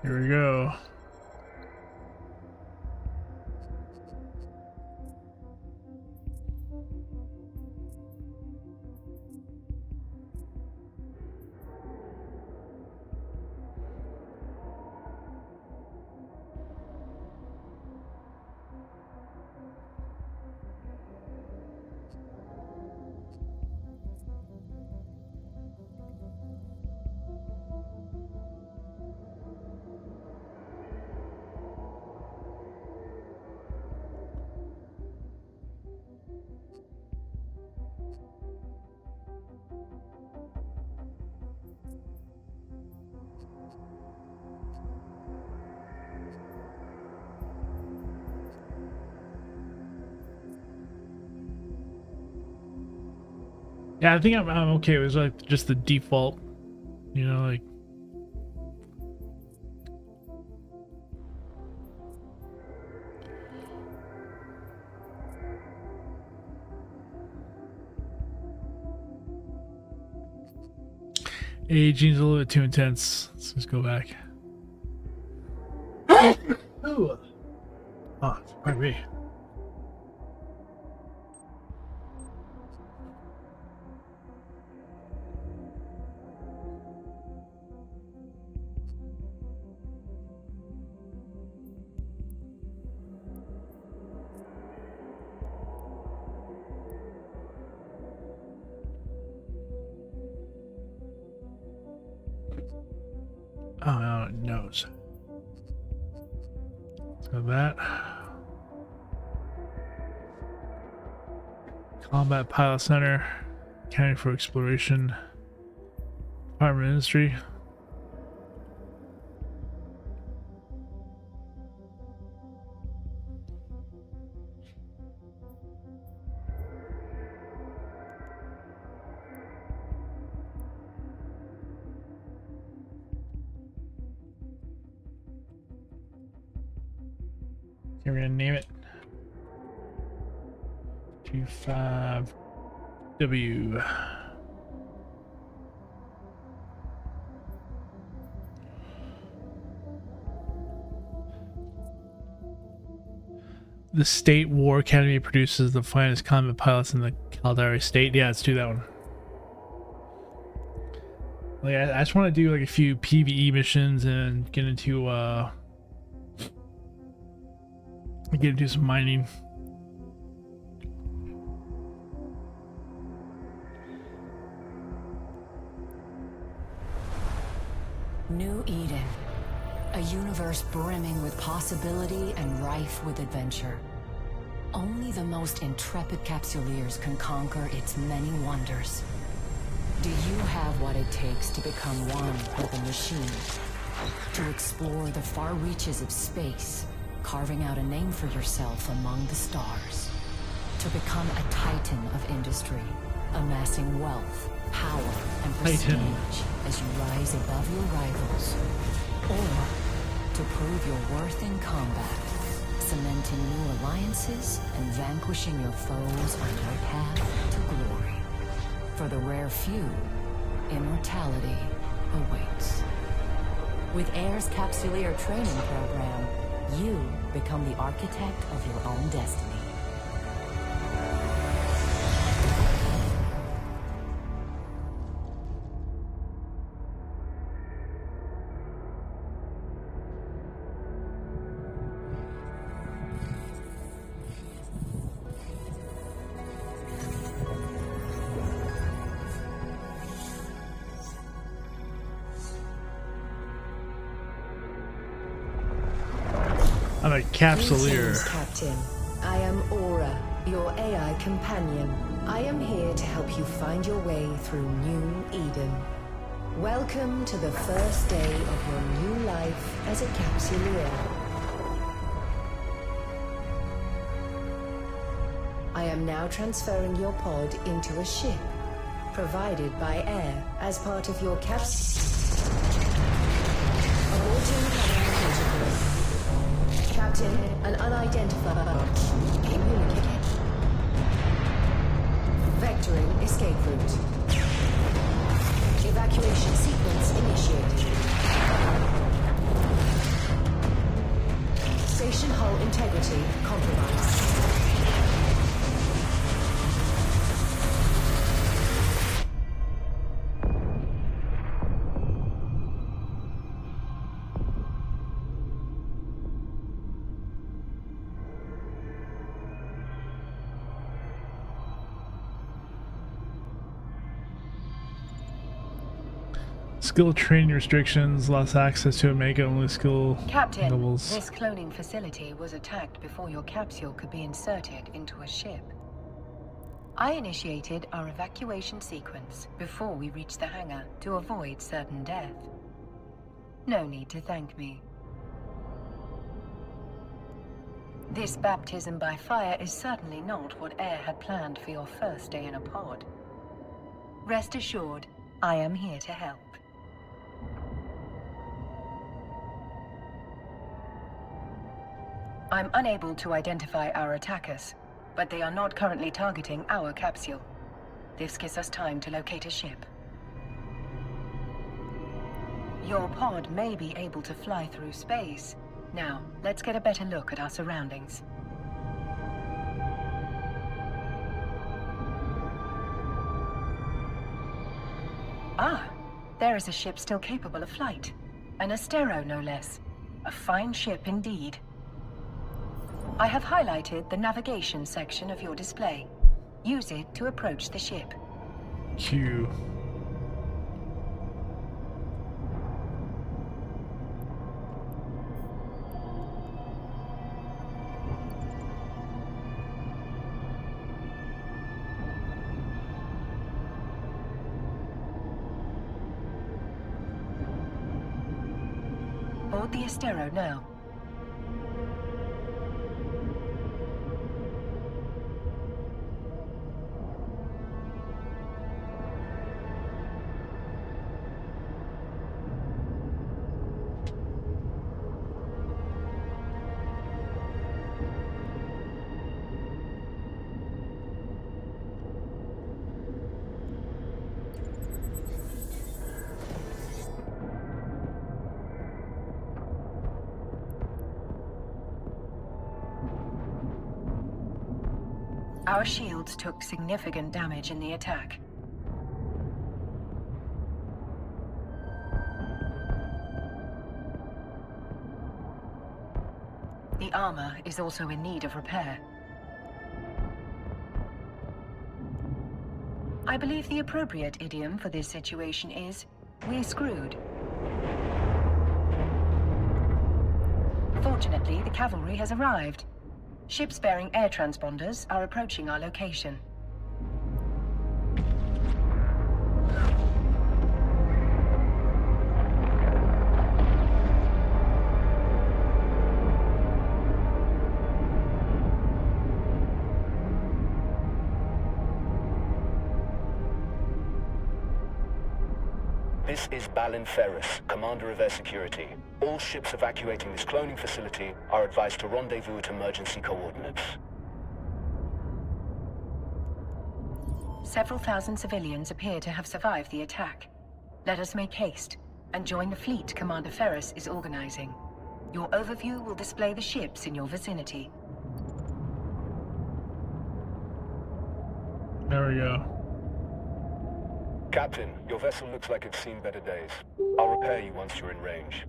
Here we go. Yeah, I think I'm okay with like just the default, you know, like. Aging's a little bit too intense. Let's just go back. Ooh. Oh, pardon me. Oh, no, it knows. Let's go that. Combat Pilot Center. Accounting for Exploration. Department of Industry. We're gonna name it 25W. The State War Academy produces the finest combat pilots in the Caldari state. Yeah, let's do that one. Like, I just want to do like a few PvE missions and get into some mining. New Eden, a universe brimming with possibility and rife with adventure. Only the most intrepid capsuleers can conquer its many wonders. Do you have what it takes to become one with the machine? To explore the far reaches of space, carving out a name for yourself among the stars. To become a titan of industry, amassing wealth, power, and prestige as you rise above your rivals. Or to prove your worth in combat, cementing new alliances and vanquishing your foes on your path to glory. For the rare few, immortality awaits. With AIR's Capsuleer training program, you become the architect of your own destiny. I'm a capsuleer. Greetings, Captain. I am Aura, your AI companion. I am here to help you find your way through New Eden. Welcome to the first day of your new life as a capsuleer. I am now transferring your pod into a ship, provided by AIR as part of your Captain, an unidentified communicator. Vectoring escape route. Evacuation sequence initiated. skill training restrictions, lost access to Omega-only skill Captain, levels. this cloning facility was attacked before your capsule could be inserted into a ship. I initiated our evacuation sequence before we reached the hangar to avoid certain death. No need to thank me. This baptism by fire is certainly not what Air had planned for your first day in a pod. Rest assured, I am here to help. I'm unable to identify our attackers, but they are not currently targeting our capsule. This gives us time to locate a ship. Your pod may be able to fly through space. Now, let's get a better look at our surroundings. Ah, there is a ship still capable of flight. An Astero, no less. A fine ship indeed. I have highlighted the navigation section of your display. Use it to approach the ship. Q. Board the Astero now. Our shields took significant damage in the attack. The armor is also in need of repair. I believe the appropriate idiom for this situation is, "We're screwed." Fortunately, the cavalry has arrived. Ships bearing air transponders are approaching our location. This is Balin Ferris, Commander of Air Security. All ships evacuating this cloning facility are advised to rendezvous at emergency coordinates. Several thousand civilians appear to have survived the attack. Let us make haste and join the fleet Commander Ferris is organizing. Your overview will display the ships in your vicinity. There we go. Captain, your vessel looks like it's seen better days. I'll repair you once you're in range.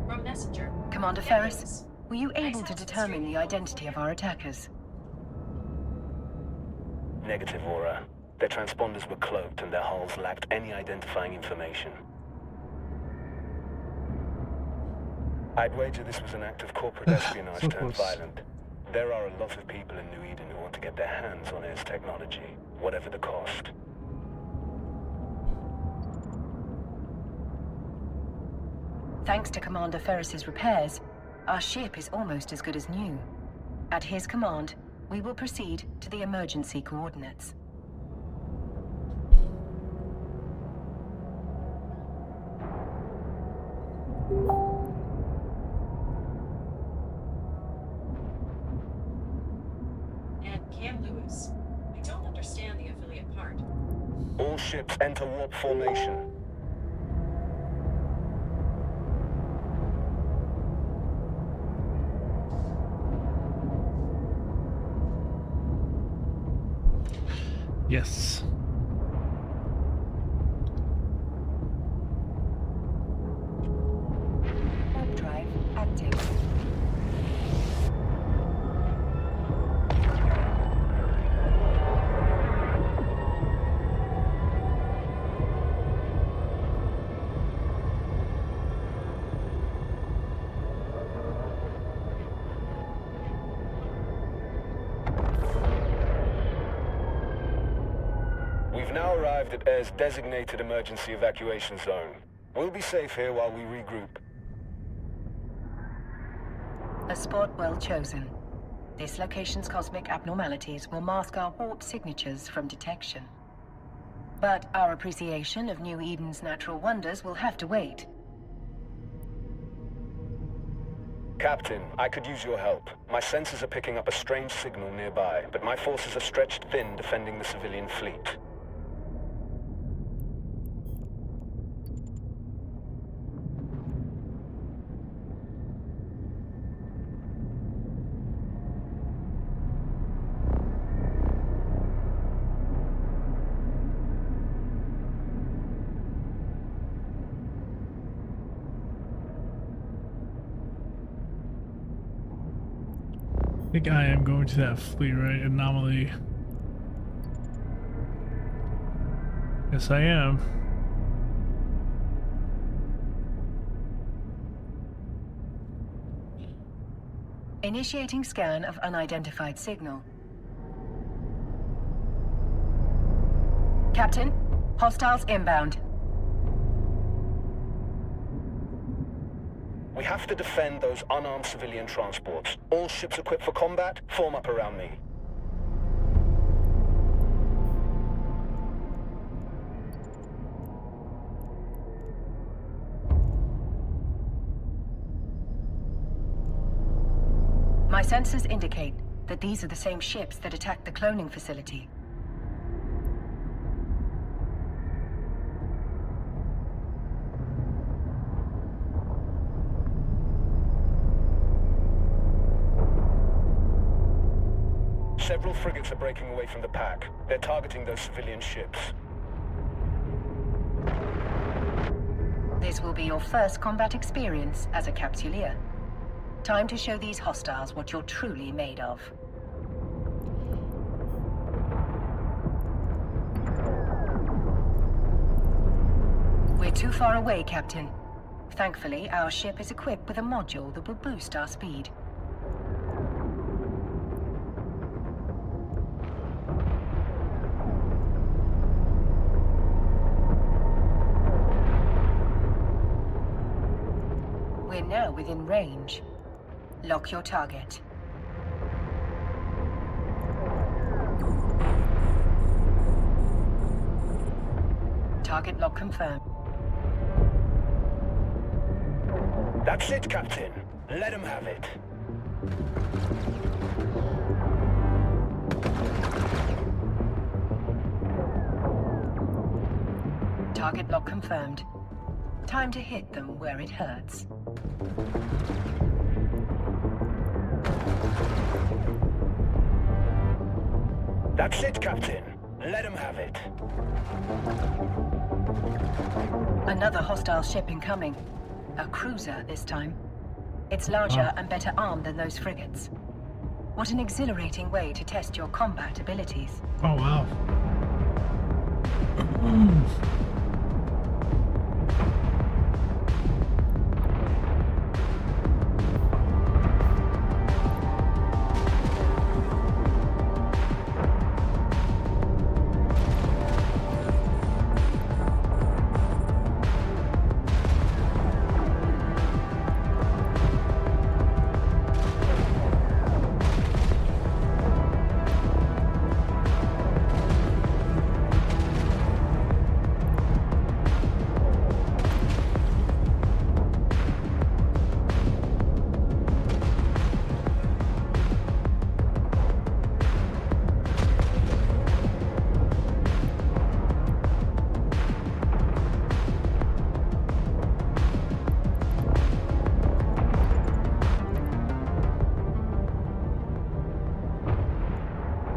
From messenger. Commander Ferris, were you able to determine the identity of our attackers? Negative, Aura. Their transponders were cloaked and their hulls lacked any identifying information. I'd wager this was an act of corporate espionage So turned close. violent. There are a lot of people in New Eden who want to get their hands on Air's technology, whatever the cost. Thanks to Commander Ferris's repairs, our ship is almost as good as new. At his command, we will proceed to the emergency coordinates. And Cam Lewis. I don't understand the affiliate part. All ships enter warp formation. Yes. Warp drive active. now arrived at Air's designated emergency evacuation zone. We'll be safe here while we regroup. A spot well chosen. This location's cosmic abnormalities will mask our warp signatures from detection. But our appreciation of New Eden's natural wonders will have to wait. Captain, I could use your help. My sensors are picking up a strange signal nearby, but my forces are stretched thin defending the civilian fleet. I think I am going to that fleet, right? Anomaly. Yes, I am. Initiating scan of unidentified signal. Captain, hostiles inbound. We have to defend those unarmed civilian transports. All ships equipped for combat, form up around me. My sensors indicate that these are the same ships that attacked the cloning facility. Several frigates are breaking away from the pack. They're targeting those civilian ships. This will be your first combat experience as a capsuleer. Time to show these hostiles what you're truly made of. We're too far away, Captain. Thankfully, our ship is equipped with a module that will boost our speed. We're now within range. Lock your target. Target lock confirmed. That's it, Captain. Let him have it. Target lock confirmed. Time to hit them where it hurts. That's it, Captain. Let him have it. Another hostile ship incoming. A cruiser this time. It's larger and better armed than those frigates. What an exhilarating way to test your combat abilities. Oh, wow.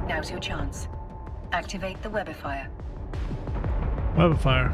Now's your chance. Activate the webifier. Webifier.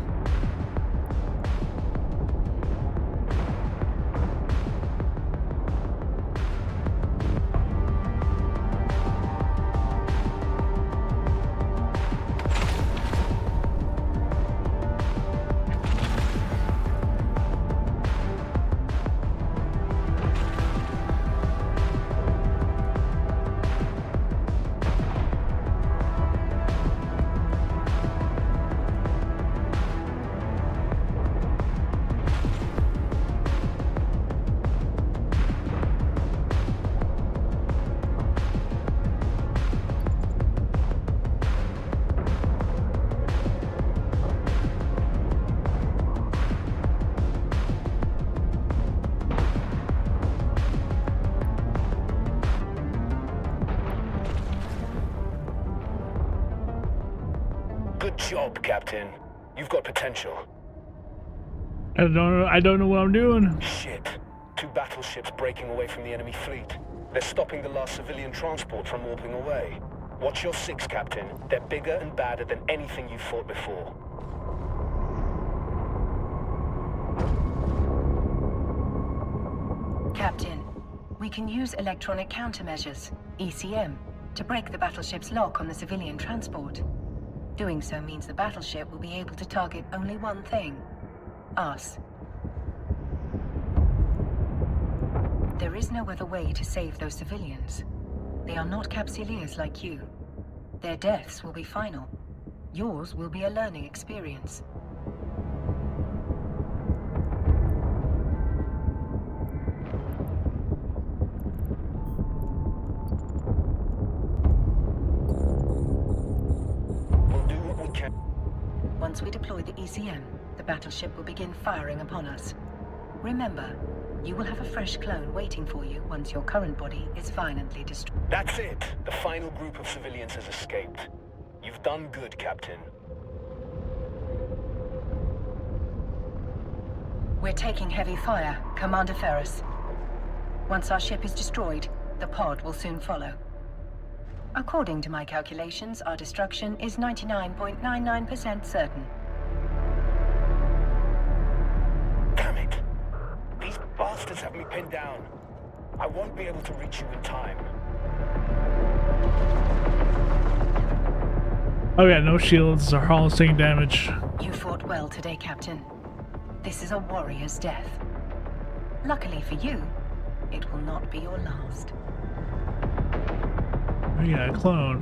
Good job, Captain. You've got potential. I don't know what I'm doing. Shit. 2 battleships breaking away from the enemy fleet. They're stopping the last civilian transport from warping away. Watch your 6, Captain. They're bigger and badder than anything you've fought before. Captain, we can use electronic countermeasures, ECM, to break the battleship's lock on the civilian transport. Doing so means the battleship will be able to target only one thing: us. There is no other way to save those civilians. They are not Capsuleers like you. Their deaths will be final. Yours will be a learning experience. We'll do what we can. Once we deploy the ECM, the battleship will begin firing upon us. Remember, you will have a fresh clone waiting for you once your current body is violently destroyed. That's it. The final group of civilians has escaped. You've done good, Captain. We're taking heavy fire, Commander Ferris. Once our ship is destroyed, the pod will soon follow. According to my calculations, our destruction is 99.99% certain. Damn it! These bastards have me pinned down. I won't be able to reach you in time. Oh yeah, no shields. Our hull is taking damage. You fought well today, Captain. This is a warrior's death. Luckily for you, it will not be your last. Oh yeah, a clone.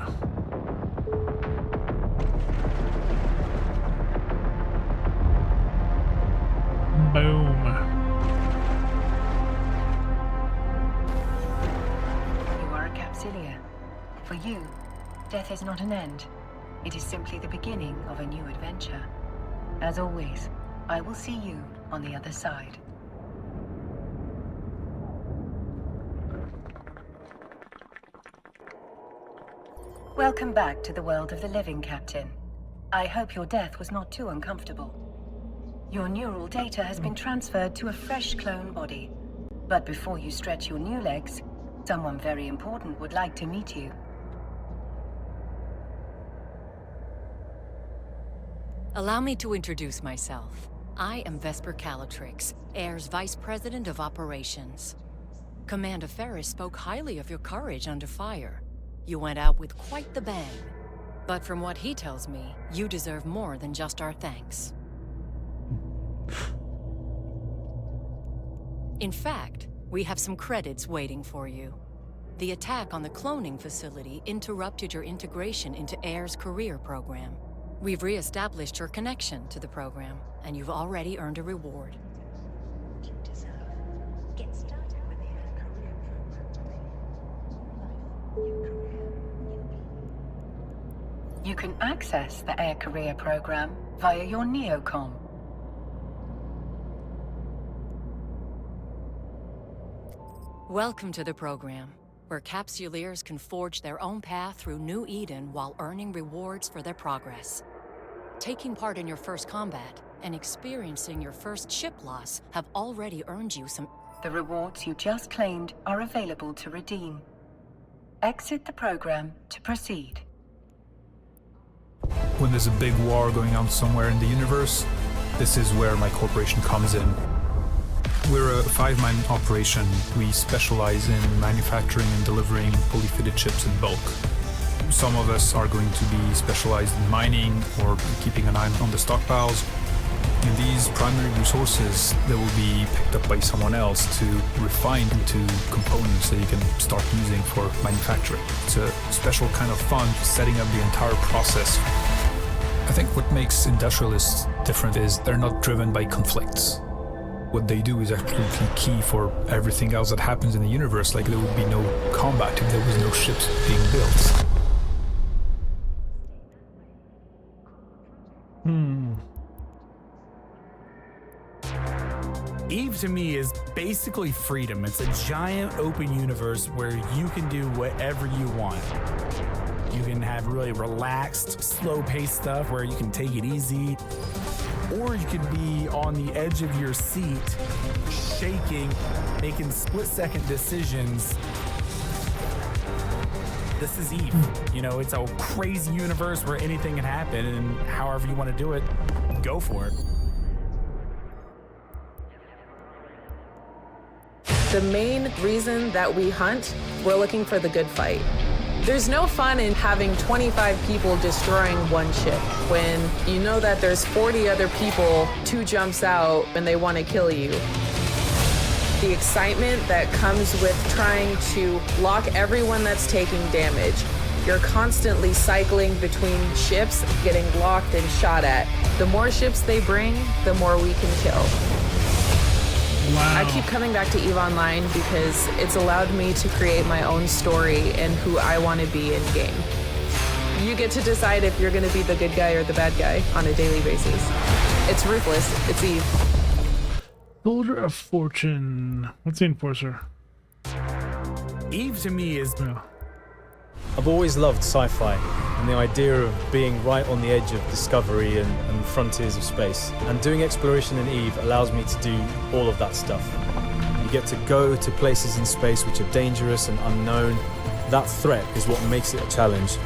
Boom. You are a Capsuleer. For you, death is not an end. It is simply the beginning of a new adventure. As always, I will see you on the other side. Welcome back to the world of the living, Captain. I hope your death was not too uncomfortable. Your neural data has been transferred to a fresh clone body. But before you stretch your new legs, someone very important would like to meet you. Allow me to introduce myself. I am Vesper Calatrix, Air's Vice President of Operations. Commander Ferris spoke highly of your courage under fire. You went out with quite the bang. But from what he tells me, you deserve more than just our thanks. In fact, we have some credits waiting for you. The attack on the cloning facility interrupted your integration into Air's career program. We've re-established your connection to the program, and you've already earned a reward. You deserve. Get started with the career program today. New life, new career, new me. You can access the Air Career Program via your Neocom. Welcome to the program, where Capsuleers can forge their own path through New Eden while earning rewards for their progress. Taking part in your first combat and experiencing your first ship loss have already earned you some... The rewards you just claimed are available to redeem. Exit the program to proceed. When there's a big war going on somewhere in the universe, this is where my corporation comes in. We're a 5-man operation. We specialize in manufacturing and delivering fully fitted ships in bulk. Some of us are going to be specialized in mining or keeping an eye on the stockpiles. And these primary resources, they will be picked up by someone else to refine into components that you can start using for manufacturing. It's a special kind of fun setting up the entire process. I think what makes industrialists different is they're not driven by conflicts. What they do is absolutely key for everything else that happens in the universe. Like, there would be no combat if there was no ships being built. Eve to me is basically freedom. It's a giant open universe where you can do whatever you want. You can have really relaxed, slow-paced stuff where you can take it easy, or you could be on the edge of your seat, shaking, making split-second decisions. This is Eve. You know, it's a crazy universe where anything can happen, and however you want to do it, go for it. The main reason that we hunt, we're looking for the good fight. There's no fun in having 25 people destroying one ship when you know that there's 40 other people, 2 jumps out, and they want to kill you. The excitement that comes with trying to lock everyone that's taking damage. You're constantly cycling between ships, getting locked and shot at. The more ships they bring, the more we can kill. Wow. I keep coming back to eveonline because it's allowed me to create my own story and who I want to be in game. You get to decide if you're going to be the good guy or the bad guy on a daily basis. It's ruthless. It's Eve. Soldier of Fortune. What's the Enforcer? Eve to me is... Yeah. I've always loved sci-fi and the idea of being right on the edge of discovery and frontiers of space. And doing exploration in Eve allows me to do all of that stuff. You get to go to places in space which are dangerous and unknown. That threat is what makes it a challenge.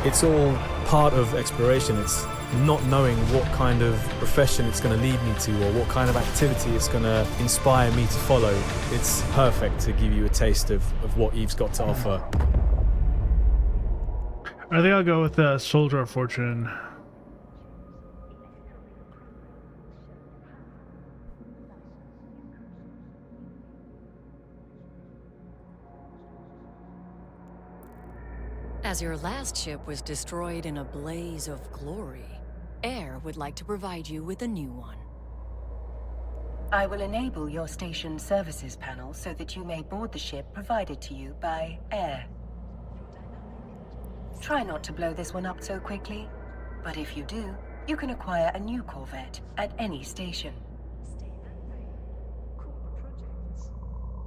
It's all part of exploration. It's not knowing what kind of profession it's going to lead me to or what kind of activity it's going to inspire me to follow. It's perfect to give you a taste of what Eve's got to offer. I think I'll go with Soldier of Fortune. As your last ship was destroyed in a blaze of glory, Air would like to provide you with a new one. I will enable your station services panel so that you may board the ship provided to you by Air. Try not to blow this one up so quickly, but if you do, you can acquire a new Corvette at any station. Stay angry. Cool projects.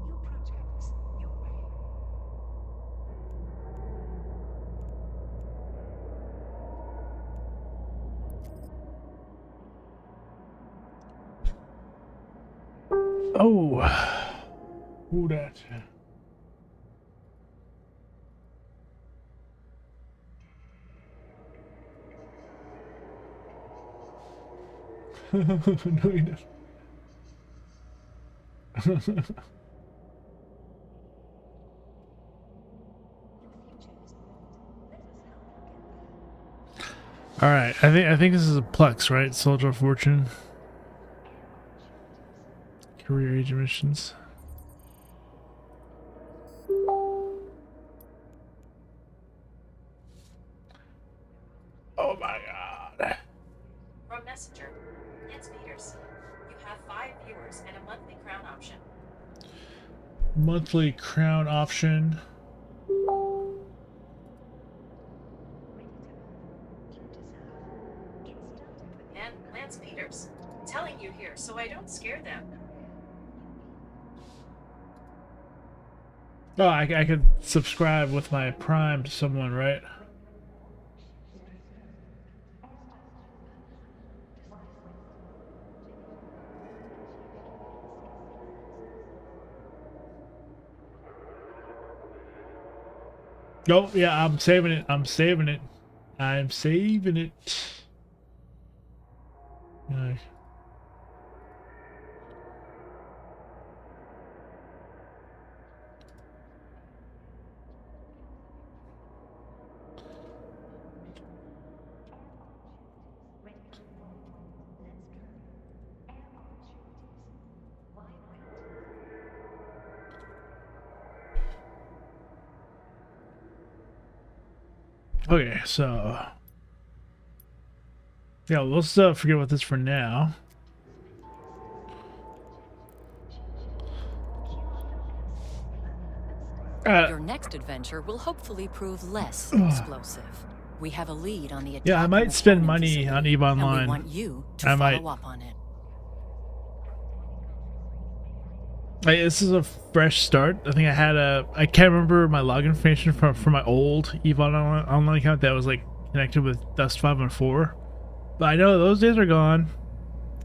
Your projects, your way. Oh. Who that? No, he doesn't. All right, I think this is a Plex, right? Soldier of Fortune. Career agent missions. Oh my God. From Messenger, it's Peters. You have 5 viewers and a monthly crown option. Monthly crown option. And Lance Peters. I'm telling you here so I don't scare them. Oh, I could subscribe with my Prime to someone, right? Oh, yeah, I'm saving it. I'm saving it. I'm saving it. Nice. Okay, so yeah, let's forget about this for now. Your next adventure will hopefully prove less explosive. We have a lead on the attack. Yeah, I might spend money on and we eveonline. want you to I follow might. up on it. This is a fresh start. I think I can't remember my login information from my old eveonline online account that was like connected with Dust 514. But I know those days are gone.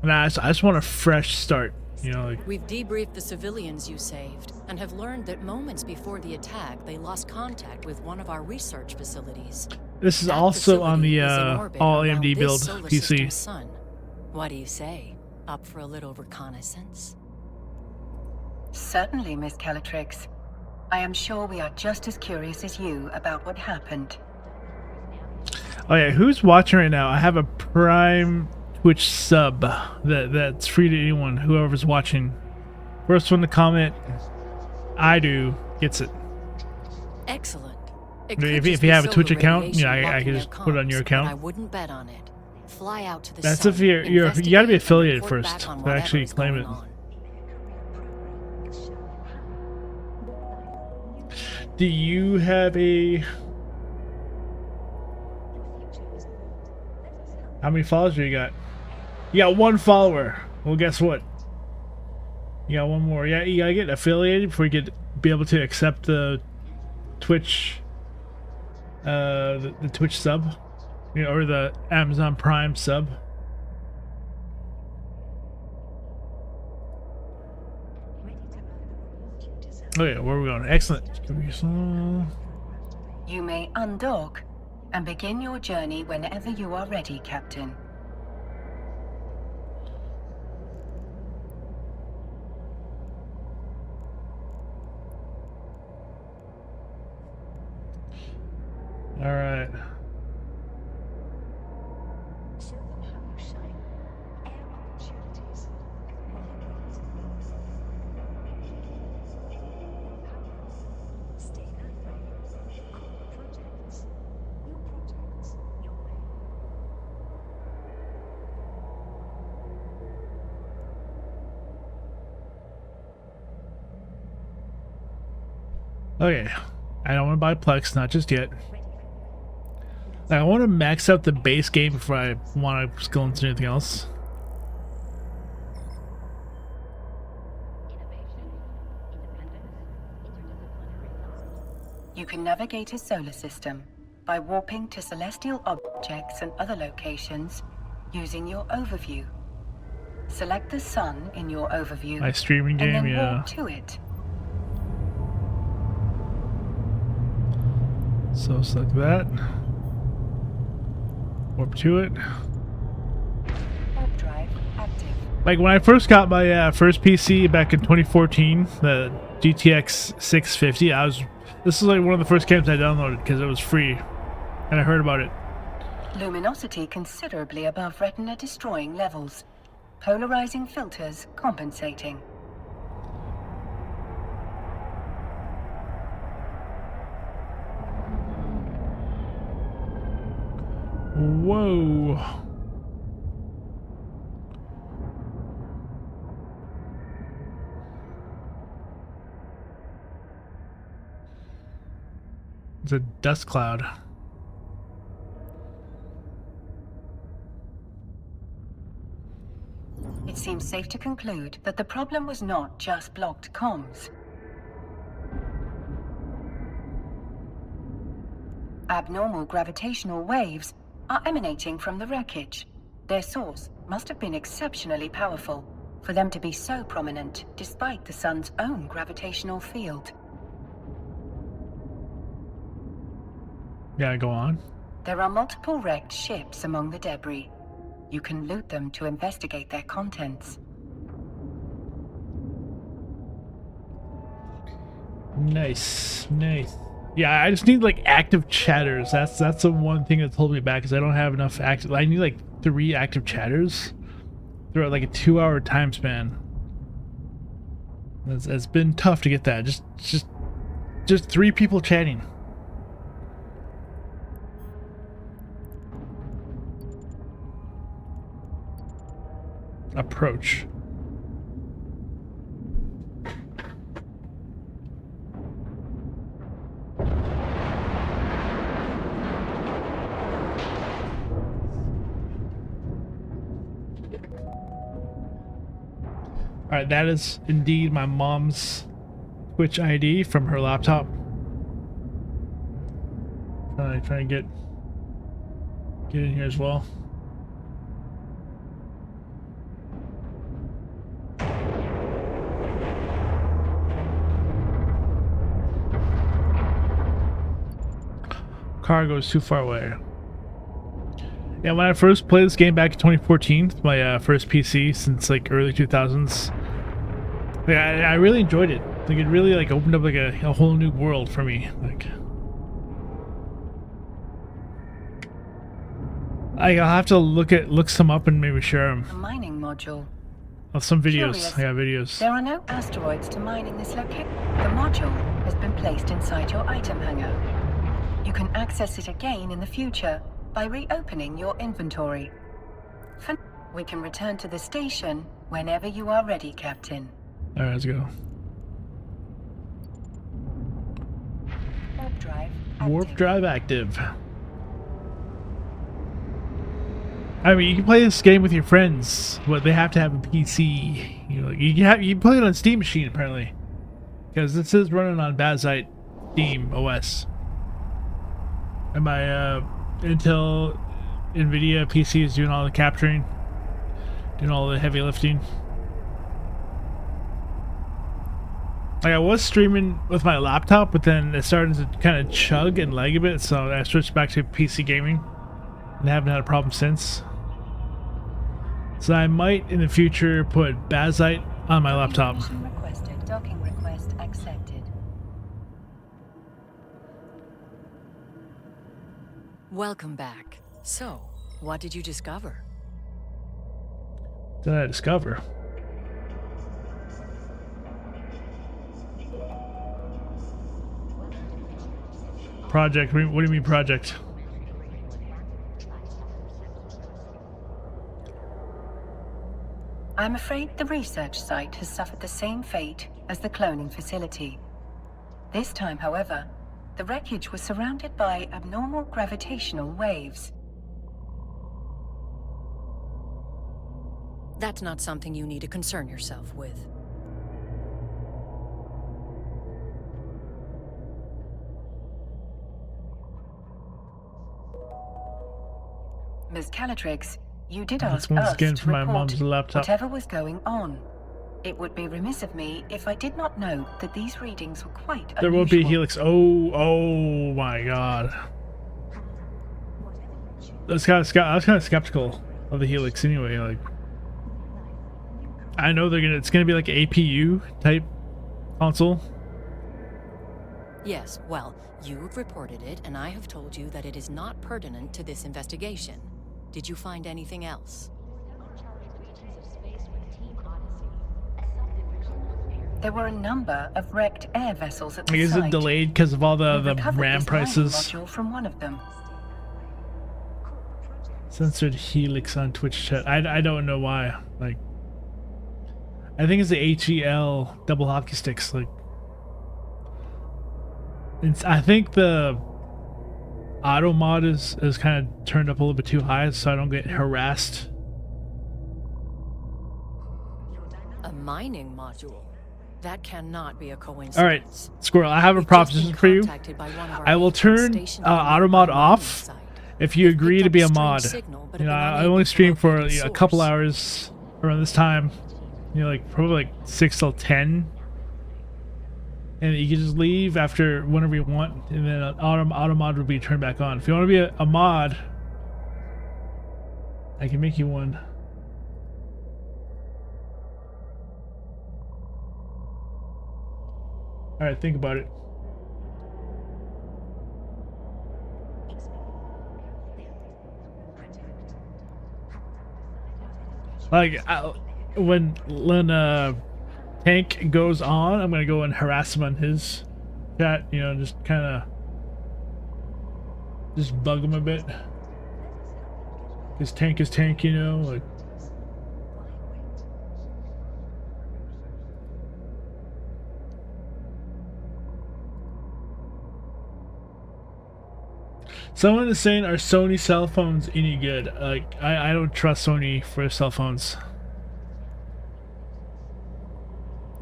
And I just want a fresh start. You know, like, We've debriefed the civilians you saved and have learned that moments before the attack, they lost contact with one of our research facilities. this is That also on facility the is in orbit all around AMD this build solar PC. system's sun. What do you say? Up for a little reconnaissance? Certainly, Miss Calatrix. I am sure we are just as curious as you about what happened. Oh yeah, who's watching right now? I have a Prime Twitch sub that's free to anyone, whoever's watching. First one to comment, I do, gets it. Excellent. If you have a Twitch account, you know, I can just put it on your account. I wouldn't bet on it. Fly out to the That's sun, if you gotta be investigate, affiliated and report first back on to actually whatever's claim going it. on. Do you have a... How many followers do you got? You got one follower. Well, guess what? You got one more. Yeah, you gotta get affiliated before you get be able to accept the Twitch, the Twitch sub, you know, or the Amazon Prime sub. Oh yeah, where are we going? Excellent. You may undock and begin your journey whenever you are ready, Captain. All right. Show them how you shine. Air opportunities. Stay that way. Projects. New projects. Your way. Okay. I don't want to buy Plex, not just yet. I want to max out the base game before I want to go into anything else. You can navigate a solar system by warping to celestial objects and other locations using your overview. Select the sun in your overview My streaming and game, then yeah. walk to it. So select that. Warp to it. Warp drive active. Like when I first got my first PC back in 2014, the GTX 650, this is like one of the first games I downloaded because it was free, and I heard about it. Luminosity considerably above retina destroying levels. Polarizing filters compensating. Whoa. It's a dust cloud. It seems safe to conclude that the problem was not just blocked comms. Abnormal gravitational waves are emanating from the wreckage. Their source must have been exceptionally powerful for them to be so prominent despite the sun's own gravitational field. Yeah, go on. There are multiple wrecked ships among the debris. You can loot them to investigate their contents. Nice, nice. Yeah, I just need like active chatters. That's the one thing that's holding me back, because I don't have enough active. I need like 3 active chatters throughout like a 2-hour time span. It's been tough to get that. Just 3 people chatting. Approach. Alright, Alright, that is indeed my mom's Twitch ID from her laptop. Try and get in here as well. Car goes too far away. Yeah, when I first played this game back in 2014, my first PC since like early 2000s, yeah, I really enjoyed it. Like it really like opened up like a whole new world for me. Like I'll have to look some up and maybe share them. A mining module. Oh, some videos. Curious. I got videos. There are no asteroids to mine in this location. The module has been placed inside your item hangar. You can access it again in the future by reopening your inventory. For now, we can return to the station whenever you are ready, Captain. Alright, let's go. Warp drive Warp active. drive active. I mean, you can play this game with your friends, but they have to have a PC. You know, you can play it on Steam Machine apparently, because this is running on Bazite Steam OS. And my Intel NVIDIA PC is doing all the capturing, doing all the heavy lifting. Like I was streaming with my laptop, but then it started to kind of chug and lag a bit, so I switched back to PC gaming, and I haven't had a problem since. So I might in the future put Bazite on my laptop. Permission requested. Docking request accepted. Welcome back. So, what did you discover? What did I discover? Project? What do you mean project? I'm afraid the research site has suffered the same fate as the cloning facility. This time, however, the wreckage was surrounded by abnormal gravitational waves. That's not something you need to concern yourself with. Ms. Calatrix, you did That's ask once us again to from my report mom's laptop. whatever was going on. It would be remiss of me if I did not note that these readings were quite There won't be a unusual. helix. Oh my god. I was kind of skeptical of the helix anyway. Like, I know it's gonna be like an APU type console. Yes, well, you've reported it, and I have told you that it is not pertinent to this investigation. Did you find anything else? There were a number of wrecked air vessels at the Like, is site. it delayed because of all We the recovered RAM this mining prices? module from one of them. Censored helix on Twitch chat. I don't know why. Like, I think it's the HEL double hockey sticks. Like, I think the auto mod is kind of turned up a little bit too high, so I don't get harassed. A mining module? That cannot be a coincidence. All right, Squirrel, I have a We've just proposition been for you. contacted by one of our I will agents turn stationed on the auto mod mining off site. if you They've agree picked to up be a strange mod. signal, but You know, have been I unable only to stream for locate the a couple source. hours around this time. You know, like probably like 6 till 10. And you can just leave after whenever you want, and then auto mod will be turned back on. If you want to be a mod, I can make you one. All right, think about it. Like when Tank goes on, I'm gonna go and harass him on his chat. You know, just kind of just bug him a bit. His Tank is Tank, you know, like. Someone is saying, are Sony cell phones any good? Like, I don't trust Sony for cell phones.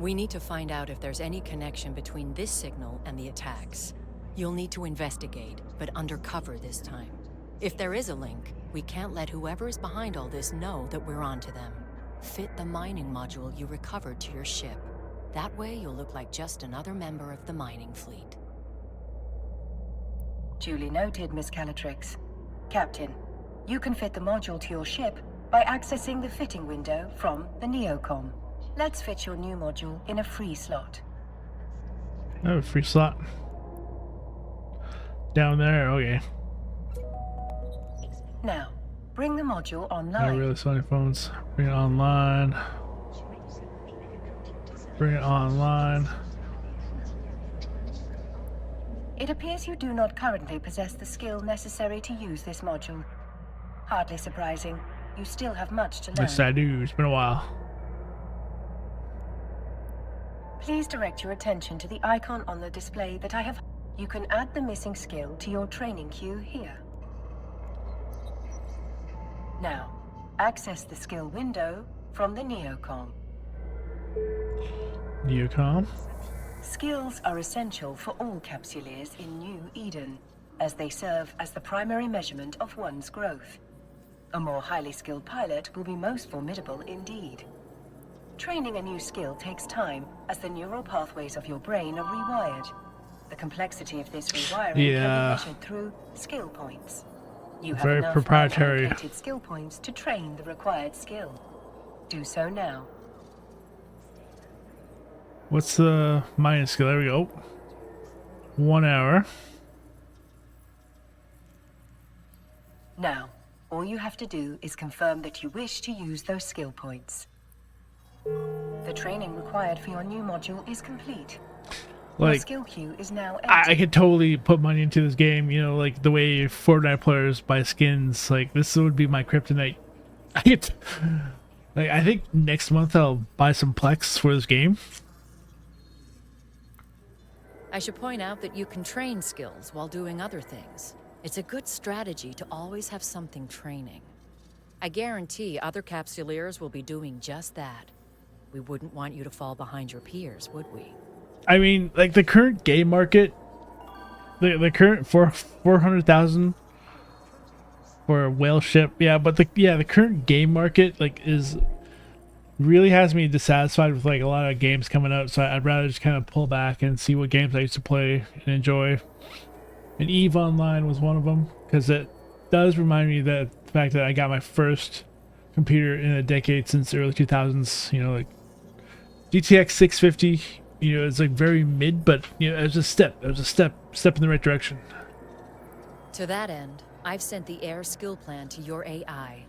We need to find out if there's any connection between this signal and the attacks. You'll need to investigate, but undercover this time. If there is a link, we can't let whoever is behind all this know that we're onto them. Fit the mining module you recovered to your ship. That way you'll look like just another member of the mining fleet. Duly noted, Miss Calatrix. Captain, you can fit the module to your ship by accessing the fitting window from the Neocom. Let's fit your new module in a free slot. Oh, free slot. Down there, okay. Now, bring the module Oh, online. really, Sony phones. Bring it online. Bring it online. It appears you do not currently possess the skill necessary to use this module. Hardly surprising. You still have much to learn. Yes, I do. It's been a while. Please direct your attention to the icon on the display that I have. You can add the missing skill to your training queue here. Now, access the skill window from the Neocom. Neocom. Skills are essential for all capsuleers in New Eden, as they serve as the primary measurement of one's growth. A more highly skilled pilot will be most formidable indeed. Training a new skill takes time, as the neural pathways of your brain are rewired. The complexity of this rewiring can be measured through skill points. You have Very enough proprietary. allocated skill points to train the required skill. Do so now. What's the mining skill? There we go. 1 hour. Now, all you have to do is confirm that you wish to use those skill points. The training required for your new module is complete. Your Like, skill queue is now I empty. could totally put money into this game, you know, like the way Fortnite players buy skins. Like, this would be my kryptonite. I think next month I'll buy some Plex for this game. I should point out that you can train skills while doing other things. It's a good strategy to always have something training. I guarantee other capsuleers will be doing just that. We wouldn't want you to fall behind your peers, would we? I mean, like the current game market, the current 400,000 for a whale ship, yeah. But the current game market is really has me dissatisfied with like a lot of games coming out. So I'd rather just kind of pull back and see what games I used to play and enjoy. And eveonline was one of them, because it does remind me that the fact that I got my first computer in a decade since the early 2000s. You know, like GTX 650. You know, it's like very mid, but you know, it was a step. It was a step in the right direction. To that end, I've sent the air skill plan to your AI.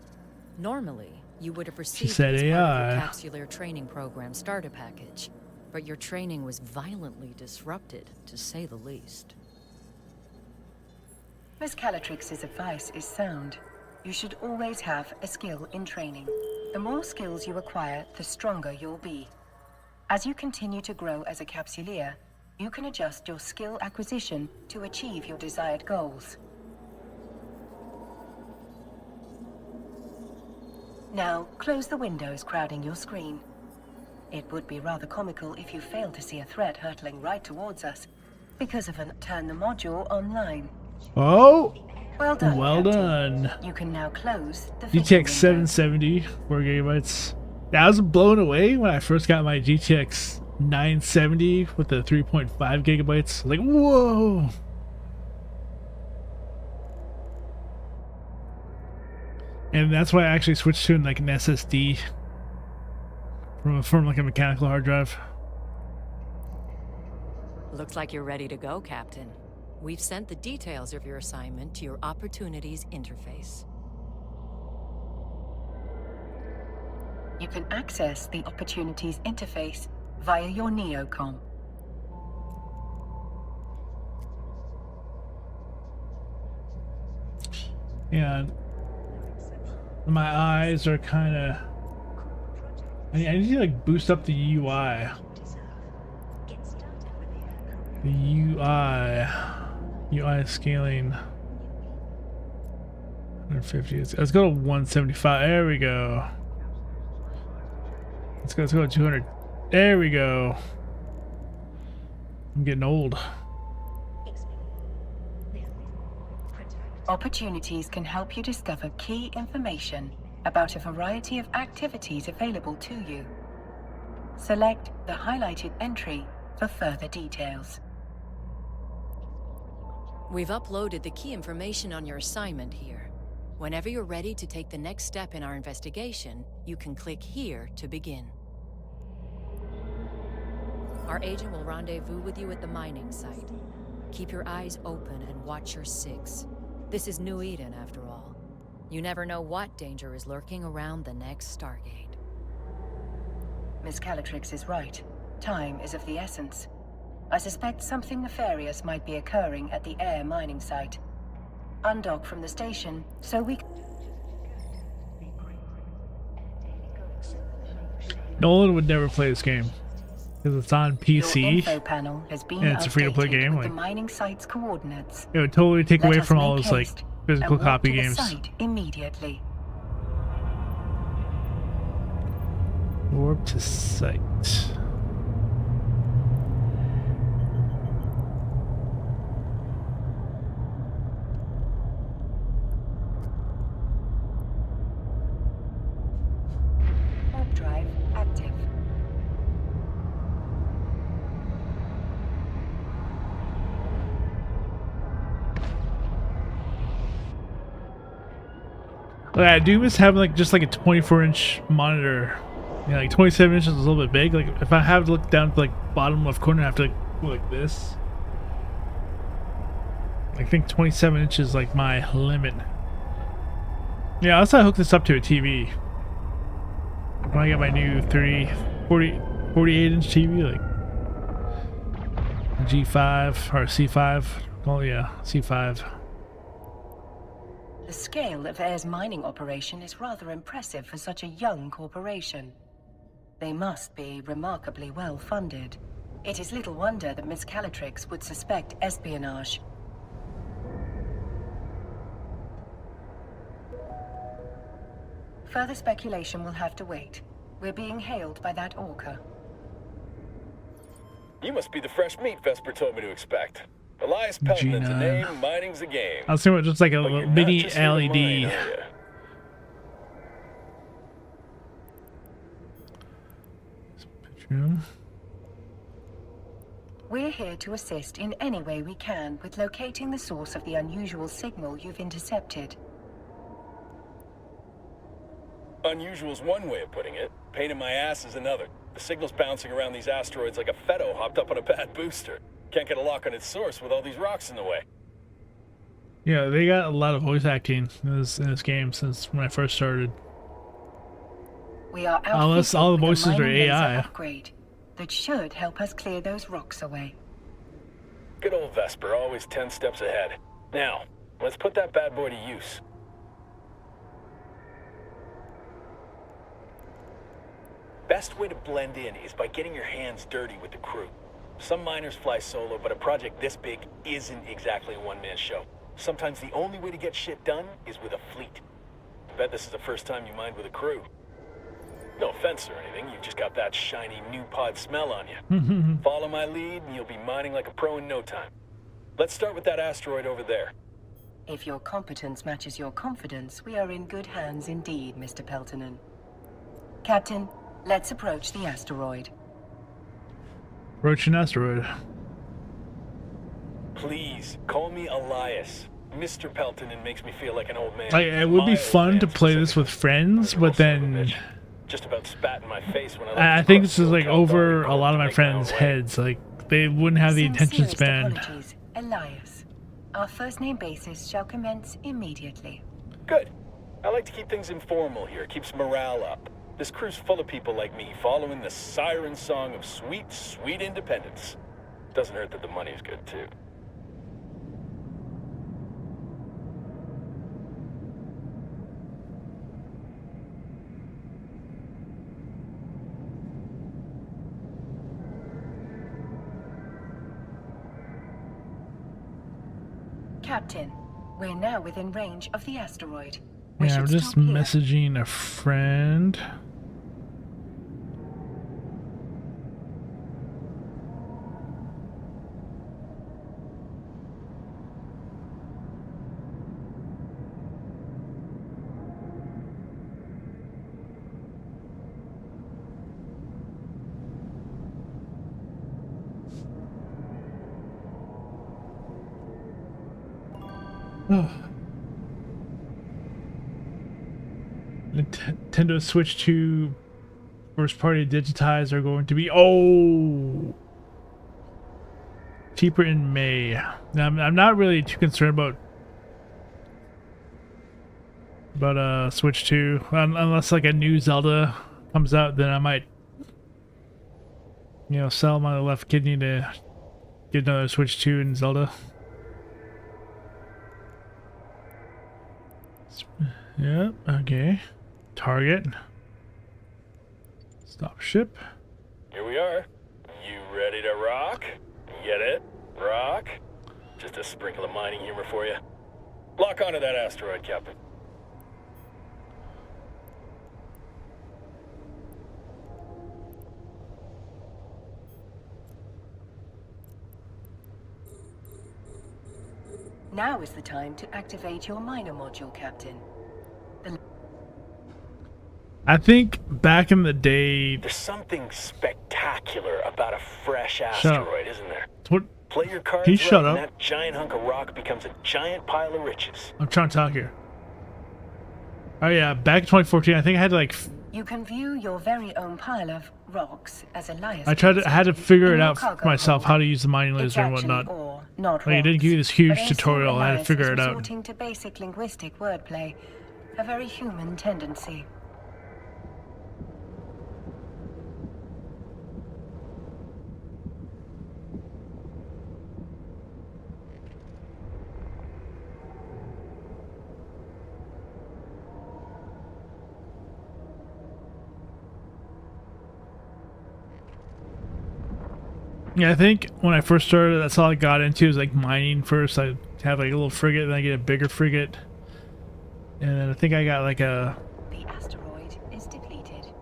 Normally, you would have received said it as part of AI. your capsuleer training program starter package, but your training was violently disrupted, to say the least. Miss Calatrix's advice is sound. You should always have a skill in training. The more skills you acquire, the stronger you'll be. As you continue to grow as a capsuleer, you can adjust your skill acquisition to achieve your desired goals. Now, close the windows crowding your screen. It would be rather comical if you failed to see a threat hurtling right towards us because of an turn the module online. Oh, Well done, well Captain. done. You can now close the GTX fitting 770, 4 gigabytes. I was blown away when I first got my GTX 970 with the 3.5 gigabytes. Like, whoa. And that's why I actually switched to like an SSD from like a mechanical hard drive. Looks like you're ready to go, Captain. We've sent the details of your assignment to your Opportunities interface. You can access the Opportunities interface via your Neocom. And my eyes are kind of... I need to like boost up the UI. The UI scaling 150. Let's go to 175. There we go. Let's go to 200. There we go. I'm getting old. Opportunities can help you discover key information about a variety of activities available to you. Select the highlighted entry for further details. We've uploaded the key information on your assignment here. Whenever you're ready to take the next step in our investigation, you can click here to begin. Our agent will rendezvous with you at the mining site. Keep your eyes open and watch your six. This is New Eden, after all. You never know what danger is lurking around the next Stargate. Miss Calatrix is right. Time is of the essence. I suspect something nefarious might be occurring at the air mining site. Undock from the station so we can... Nolan would never play this game because it's on Your PC. info panel has been And it's a free-to-play updated game, with the like- mining site's coordinates. It would totally take Let away us from all make those like haste physical and walk copy to the games. site immediately. Warp to site. Warp drive active. Like, I do miss having like just like a 24-inch monitor. Yeah, like 27 inches is a little bit big. Like if I have to look down to like bottom left corner, I have to like go like this. I think 27 inches is like my limit. Yeah, unless I hook this up to a TV. When I get my new 48-inch TV, like G5 or C5. Oh yeah, C5. The scale of Air's mining operation is rather impressive for such a young corporation. They must be remarkably well funded. It is little wonder that Miss Calatrix would suspect espionage. Further speculation will have to wait. We're being hailed by that orca. You must be the fresh meat Vesper told me to expect. Elias Pelton's a G9. name, mining's a game. I was thinking about just like a But you're not mini just here to LED. mine, are ya? Picture. We're here to assist in any way we can with locating the source of the unusual signal you've intercepted. Unusual's one way of putting it. Pain in my ass is another. The signal's bouncing around these asteroids like a Fetto hopped up on a bad booster. Can't get a lock on its source with all these rocks in the way. Yeah, they got a lot of voice acting in this game since when I first started. We are Unless outfitted all the with a voices are mining laser AI. upgrade that should help us clear those rocks away. Good old Vesper, always 10 steps ahead. Now, let's put that bad boy to use. Best way to blend in is by getting your hands dirty with the crew. Some miners fly solo, but a project this big isn't exactly a one-man show. Sometimes the only way to get shit done is with a fleet. I bet this is the first time you mined with a crew. No offense or anything, you've just got that shiny new pod smell on you. Follow my lead and you'll be mining like a pro in no time. Let's start with that asteroid over there. If your competence matches your confidence, we are in good hands indeed, Mr. Peltonen. Captain, let's approach the asteroid. Approaching asteroid. Please, call me Elias. Mr. Peltonen makes me feel like an old man. Like, it would My be old fun to man play this specifically. with friends, I'm a real but son of a then bitch. Just about spat in my face when I left think across this is the like Caledonia over a coast lot to of my make own friends' way. heads. Like they wouldn't have the attention Sincerest span. apologies, Elias. Our first name basis shall commence immediately. Good. I like to keep things informal here. Keeps morale up. This crew's full of people like me, following the siren song of sweet, sweet independence. Doesn't hurt that the money is good, too. Captain, we're now within range of the asteroid. We Yeah, should I'm just stop here. messaging a friend. Nintendo Switch 2 first party digitized are going to be cheaper in May. Now, I'm not really too concerned about Switch 2 unless like a new Zelda comes out, then I might, you know, sell my left kidney to get another Switch 2 and Zelda. Yeah, okay. Target. Stop ship. Here we are. You ready to rock? Get it? Rock? Just a sprinkle of mining humor for you. Lock onto that asteroid, Captain. Now is the time to activate your miner module, Captain. I think back in the day... There's something spectacular about a fresh asteroid, isn't there? What? Play your cards Can you right shut and up? that giant hunk of rock becomes a giant pile of riches. I'm trying to talk here. Oh yeah, back in 2014, I think I had to like... You can view your very own pile of rocks as Elias. I had to figure it out for myself how to use the mining laser and whatnot. Not like, it didn't give you this huge but tutorial. I had to figure it out. Resorting to basic linguistic wordplay, a very human tendency. Yeah, I think when I first started, that's all I got into was like mining first. I have like a little frigate, then I get a bigger frigate, and then I think I got like a. The asteroid is depleted.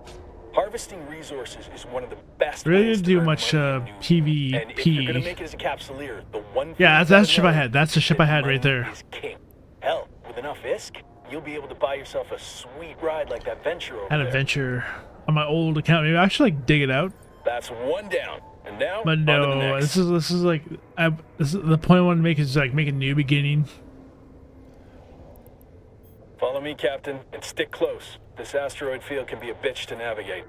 Harvesting resources is one of the best. Really ways didn't to do earn much money in New Eden. And if you're gonna PvP. make it as a capsuleer, the one thing Yeah, you that's gotta the ship I know had. That's the ship is I that had right money there. is king. Hell, with enough ISK, you'll be able to buy yourself a sweet ride like that venture over Had there. a venture on my old account. Maybe I should like dig it out. That's one down. And now, But on to the no, next. this is like this is the point I want to make is like make a new beginning. Follow me, Captain, and stick close. This asteroid field can be a bitch to navigate.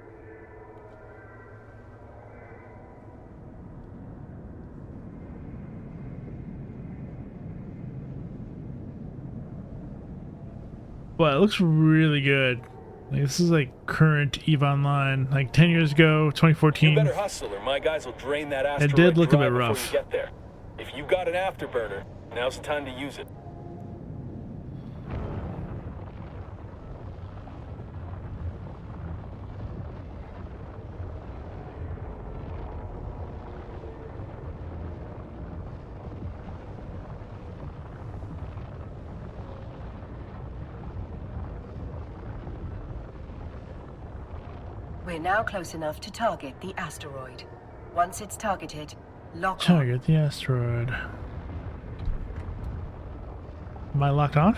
Well, it looks really good. Like, this is like current eveonline, like 10 years ago, You 2014. better hustle, or my guys will drain that asteroid did look a dry bit before rough. you get there. If you got an afterburner, now's the time to use it. We're now close enough to target the asteroid. Once it's targeted, lock on. Target the asteroid. Am I locked on?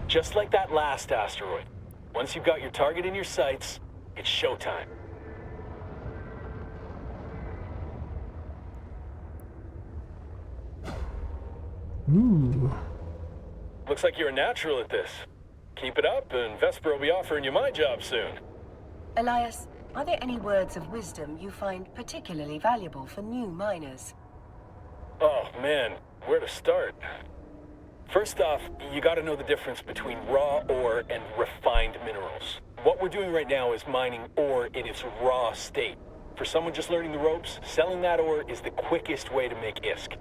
Just like that last asteroid. Once you've got your target in your sights, it's showtime. Ooh. Looks like you're a natural at this. Keep it up, and Vesper will be offering you my job soon. Elias, are there any words of wisdom you find particularly valuable for new miners? Oh, man, where to start? First off, you gotta know the difference between raw ore and refined minerals. What we're doing right now is mining ore in its raw state. For someone just learning the ropes, selling that ore is the quickest way to make ISK.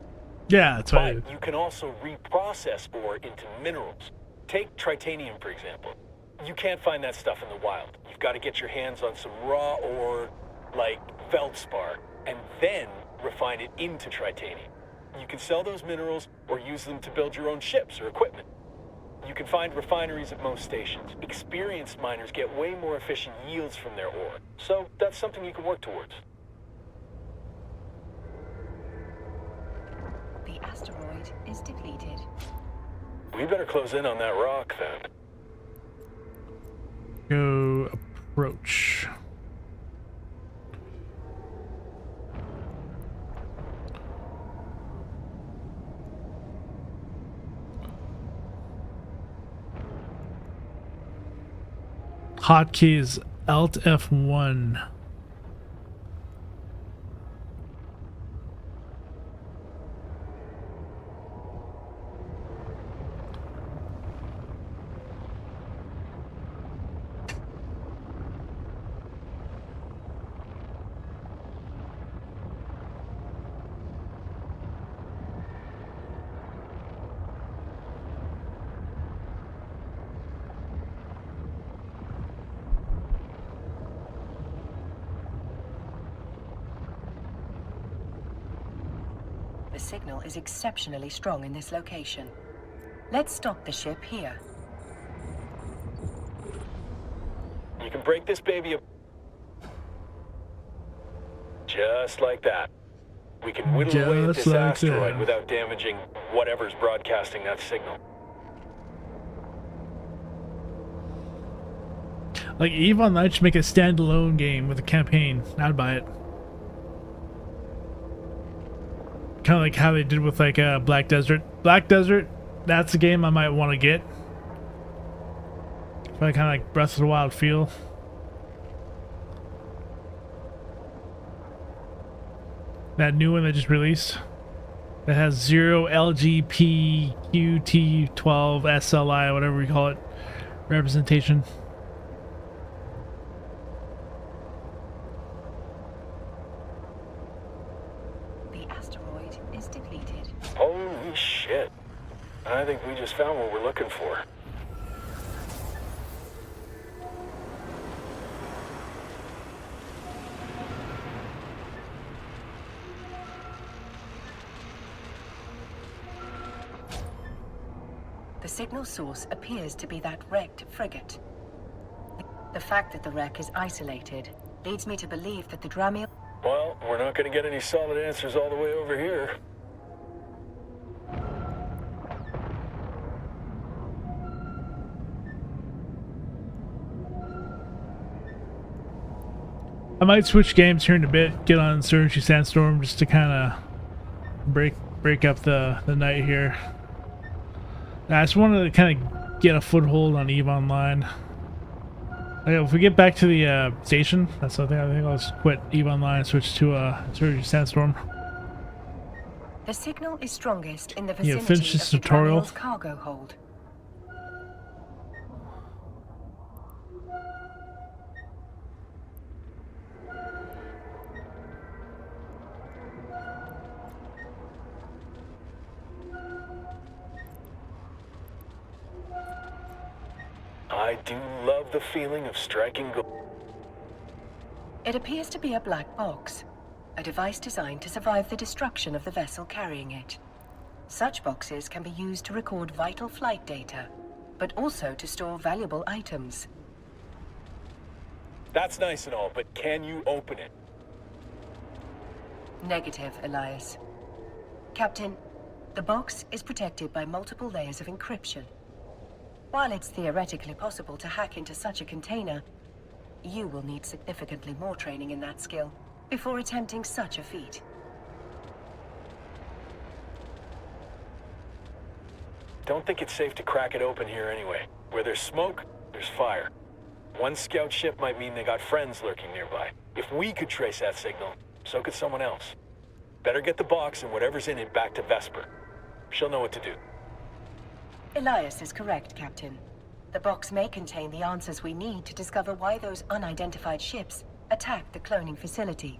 Yeah, that's right. But you can also reprocess ore into minerals. Take titanium, for example. You can't find that stuff in the wild. You've got to get your hands on some raw ore, like feldspar, and then refine it into titanium. You can sell those minerals or use them to build your own ships or equipment. You can find refineries at most stations. Experienced miners get way more efficient yields from their ore, so that's something you can work towards. The asteroid is depleted. We better close in on that rock, then. Go approach. Hotkeys Alt F1. The signal is exceptionally strong in this location. Let's stop the ship here. You can break this baby up. Just like that. We can whittle away at Just this like asteroid that. without damaging whatever's broadcasting that signal. Like eveonline should make a standalone game with a campaign. I'd buy it. Kind of like how they did with like Black Desert. Black Desert, that's a game I might want to get. Probably kind of like Breath of the Wild feel. That new one that just released. That has 0 LGBTQ12 SLI, whatever we call it, representation. The asteroid is depleted. Holy shit. I think we just found what we're looking for. The signal source appears to be that wrecked frigate. The fact that the wreck is isolated leads me to believe that the Dramiel... Well, we're not going to get any solid answers all the way over here. I might switch games here in a bit, get on Insurgency Sandstorm just to kind of break up the night here. I just wanted to kind of get a foothold on eveonline. If we get back to the station, that's something I think I'll just quit eveonline and switch to Insurgency Sandstorm. The signal is strongest in the Yeah, vicinity finish this of the tutorial. Dramiel's cargo hold. I do love the feeling of striking gold. It appears to be a black box, a device designed to survive the destruction of the vessel carrying it. Such boxes can be used to record vital flight data, but also to store valuable items. That's nice and all, but can you open it? Negative, Elias. Captain, the box is protected by multiple layers of encryption. While it's theoretically possible to hack into such a container, you will need significantly more training in that skill before attempting such a feat. Don't think it's safe to crack it open here anyway. Where there's smoke, there's fire. One scout ship might mean they got friends lurking nearby. If we could trace that signal, so could someone else. Better get the box and whatever's in it back to Vesper. She'll know what to do. Elias is correct, Captain. The box may contain the answers we need to discover why those unidentified ships attacked the cloning facility,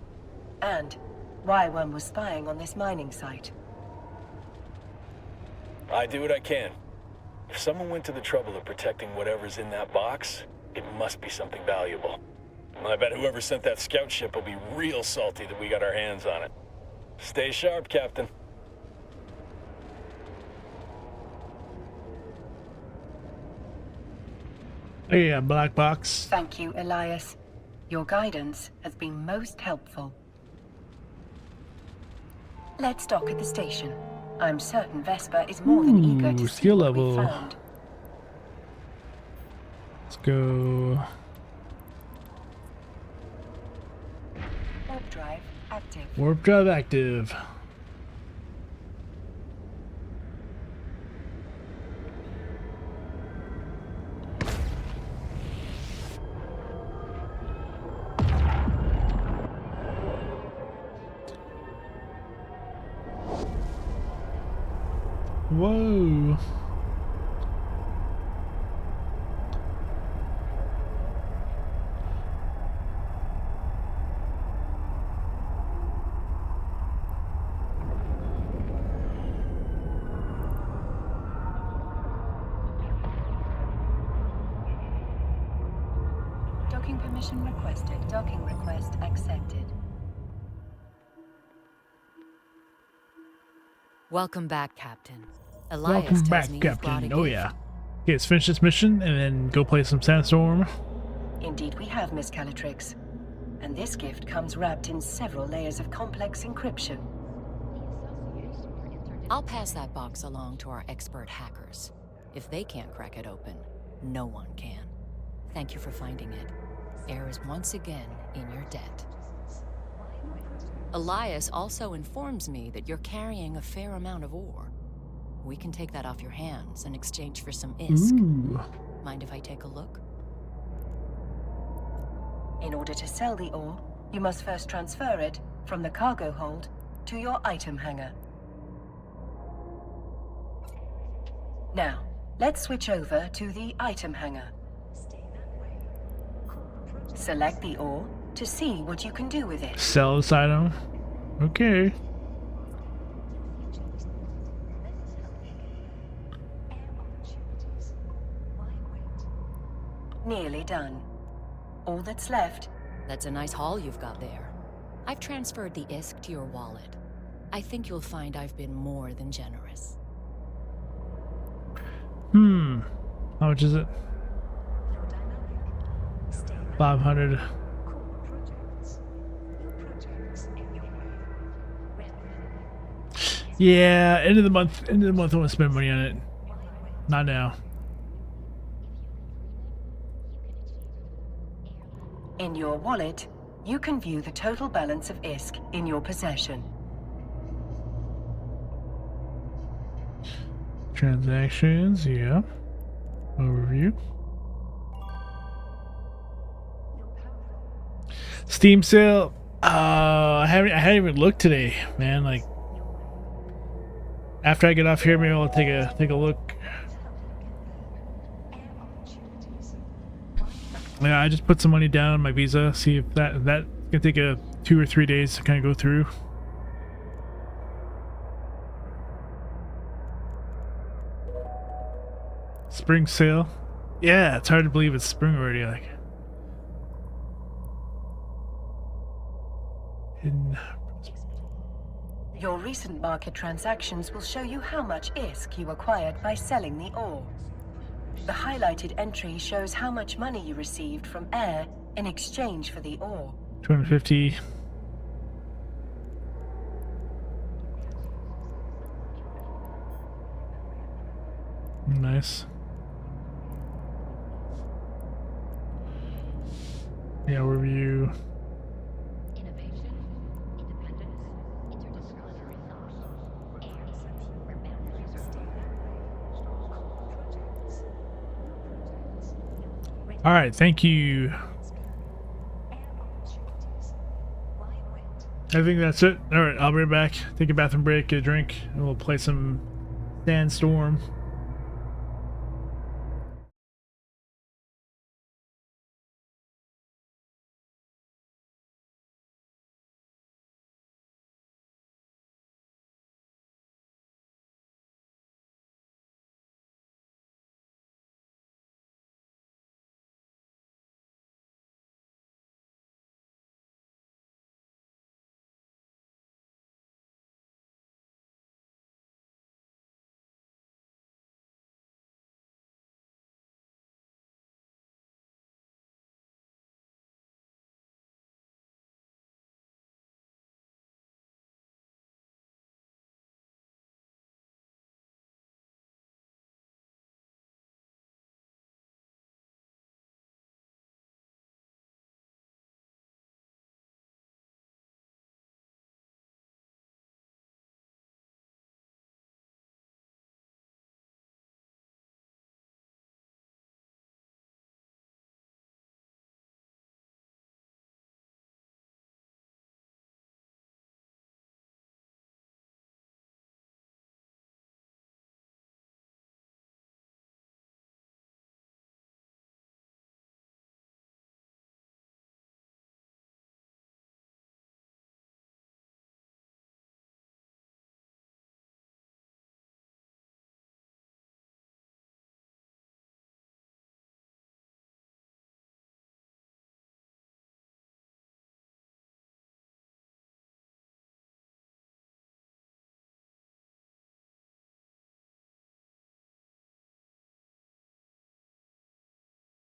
and why one was spying on this mining site. I do what I can. If someone went to the trouble of protecting whatever's in that box, it must be something valuable. I bet whoever sent that scout ship will be real salty that we got our hands on it. Stay sharp, Captain. Oh yeah, black box. Thank you, Elias. Your guidance has been most helpful. Let's dock at the station. I'm certain Vesper is more than eager to see skill what we level. found. Let's go. Warp drive active. Warp drive active. Whoa. Docking permission requested. Docking request accepted. Welcome back, Captain. Elias Welcome tells back, me you've brought Captain. a Oh gift. yeah. Okay, let's finish this mission and then go play some Sandstorm. Indeed we have, Miss Calatrix. And this gift comes wrapped in several layers of complex encryption. I'll pass that box along to our expert hackers. If they can't crack it open, no one can. Thank you for finding it. Air is once again in your debt. Elias also informs me that you're carrying a fair amount of ore. We can take that off your hands in exchange for some ISK. Ooh. Mind if I take a look? In order to sell the ore, you must first transfer it from the cargo hold to your item hangar. Now, let's switch over to the item hangar. Select the ore to see what you can do with it. Sell this item. Okay. Nearly done. All that's left. That's a nice haul you've got there. I've transferred the ISK to your wallet. I think you'll find I've been more than generous. How much is it? 500. Yeah, end of the month. End of the month, I want to spend money on it. Not now. In your wallet, you can view the total balance of ISK in your possession. Transactions, yeah. Overview. Steam sale. I hadn't even looked today, man. Like, after I get off here, maybe I'll take a look. Yeah, I just put some money down on my Visa. See if that can take 2 or 3 days to kind of go through. Spring sale. Yeah, it's hard to believe it's spring already. Like, Your recent market transactions will show you how much ISK you acquired by selling the ore. The highlighted entry shows how much money you received from Air in exchange for the ore. 250. Nice. Yeah, review. All right, thank you. I think that's it. All right, I'll be right back. Take a bathroom break, get a drink, and we'll play some Sandstorm.